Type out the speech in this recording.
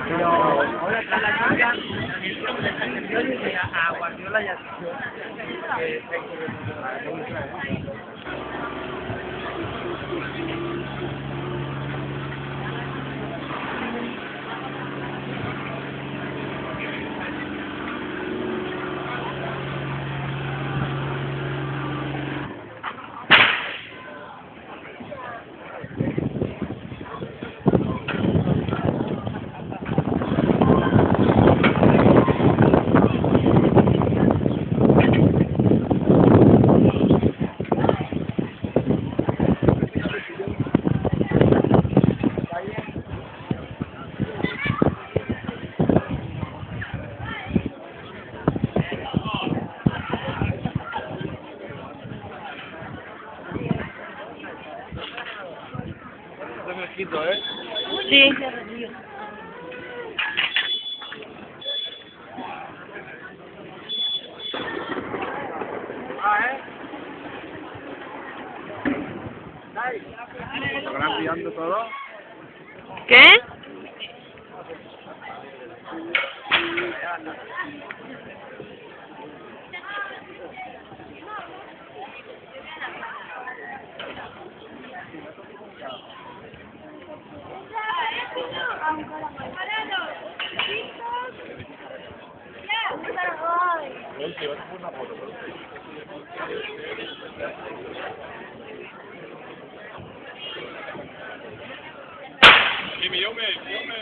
Pero ahora está la lluvia, y a Guardiola ya Está fresquito, ¿eh? Sí. ¿Lo estarán pillando todo? ¿Qué? Dime, yo me...